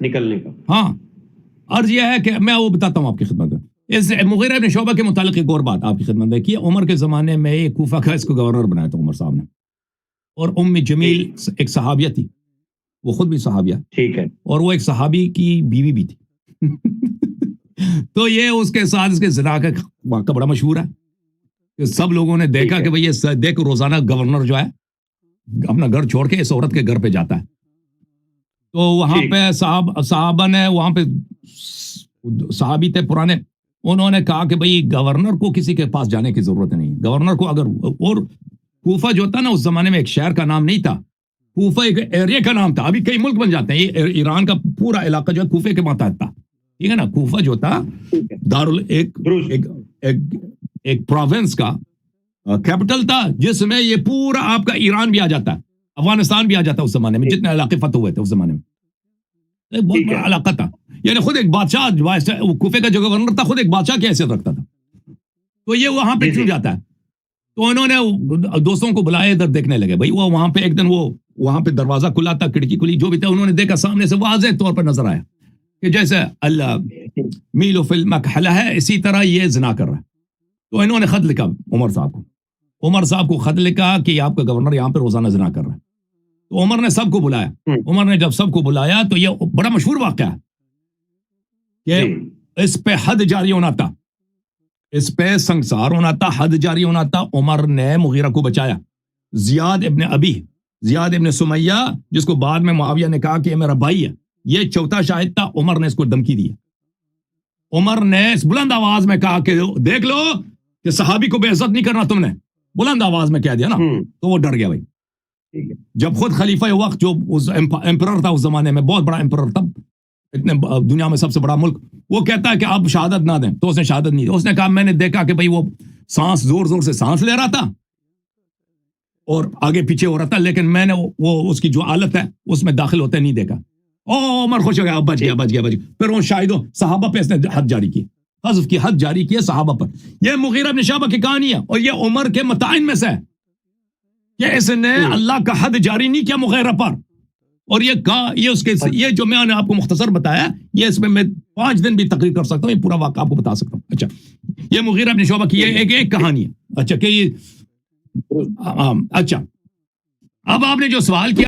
نکلنے کا. ہاں عرض یہ ہے کہ میں وہ بتاتا ہوں آپ کی خدمت میں. اس مغیرہ ابن شعبہ کے متعلق ایک اور بات آپ کی خدمت میں کہ عمر کے زمانے میں ایک کوفہ کا اس کو گورنر بنایا تھا عمر صاحب نے, اور ام جمیل ایک صحابیہ تھی, وہ خود بھی صحابیہ, ٹھیک ہے, اور وہ ایک صحابی کی بیوی بھی تھی. تو یہ اس کے ساتھ اس کے زنا کا واقعہ بڑا مشہور ہے کہ سب لوگوں نے دیکھا کہ بھئی یہ دیکھ روزانہ گورنر جو ہے اپنا گھر چھوڑ کے اس عورت کے گھر پہ جاتا ہے. تو وہاں پہ صحابہ نے, وہاں پہ صحابی تھے پرانے, انہوں نے کہا کہ بھئی گورنر کو کسی کے پاس جانے کی ضرورت نہیں, گورنر کو اگر, اور کوفہ جو تھا نا اس زمانے میں ایک شہر کا نام نہیں تھا, کوفہ ایک ایریا کا نام تھا. ابھی کئی ملک بن جاتے ہیں, یہ ایران کا پورا علاقہ جو ہے کوفے کے ماتحت تھا, ٹھیک ہے نا. کوفہ جو تھا ایک پروونس کا کیپٹل تھا, جس میں یہ پورا آپ کا ایران بھی آ جاتا ہے, افغانستان بھی آ جاتا ہے اس زمانے میں, جتنے علاقے فتح ہوئے تھے اس زمانے میں. ایک بہت بڑا علاقہ تھا, یعنی خود ایک بادشاہ, کوفے کا جو گورنر تھا خود ایک بادشاہ کی حیثیت رکھتا تھا. تو یہ وہاں پہ کیوں جاتا ہے, تو انہوں نے دوستوں کو بلائے, ادھر دیکھنے لگے. بھائی وہ وہاں پہ ایک دن وہ وہاں پہ دروازہ کھلا تھا, کھڑکی کھلی, جو بھی تھا, انہوں نے دیکھا سامنے سے واضح طور پر نظر آیا کہ جیسے اللہ میل فی المکحلہ ہے, اسی طرح یہ زنا کر رہا ہے. تو انہوں نے خط لکھا عمر صاحب کو خط لکھا کہ آپ کا گورنر یہاں پہ روزانہ زنا کر رہا ہے. تو عمر نے سب کو بلایا. عمر نے جب سب کو بلایا تو یہ بڑا مشہور واقعہ ہے کہ اس پہ حد جاری ہونا تھا, اس پہ سنگسار ہونا تھا, حد جاری ہونا تھا. عمر نے مغیرہ کو بچایا. زیاد ابن سمیہ, جس کو بعد میں معاویہ نے کہا کہ یہ میرا بھائی ہے, یہ چوتھا شاہد تھا. عمر نے اس کو دھمکی دی. عمر نے اس بلند آواز میں کہا کہ دیکھ لو کہ صحابی کو بے عزت نہیں کرنا تم نے, بلند آواز میں کہہ دیا نا. تو وہ ڈر گیا بھائی. جب خود خلیفہ وقت جو امپرر تھا اس زمانے میں, بہت بڑا امپرر تھا, اتنے دنیا میں سب سے بڑا ملک, وہ کہتا ہے کہ آپ شہادت نہ دیں. تو اس نے شہادت نہیں دی. اس نے کہا میں نے دیکھا کہ بھئی وہ سانس زور زور سے سانس لے رہا تھا اور آگے پیچھے ہو رہا تھا, لیکن میں نے وہ اس کی جو حالت ہے اس میں داخل ہوتے نہیں دیکھا. عمر خوش ہو گیا, بچ گیا. پھر ان شاہدوں صحابہ پہ اس نے حد جاری کی, حذف کی حد جاری کی صحابہ پر. یہ مغیرہ بن شعبہ کی کہانی ہے, اور یہ عمر کے متائن میں سے ہے کہ اس نے اللہ کا حد جاری نہیں کیا مغیرہ پر. اور یہ جو میں نے آپ کو مختصر بتایا, یہ اس میں 5 دن بھی تقریر کر سکتا ہوں, یہ پورا واقعہ آپ کو بتا سکتا ہوں. اچھا, یہ مغیرہ بن شعبہ کی ایک کہانی ہے. اچھا کہ اچھا, اب آپ نے جو سوال کیا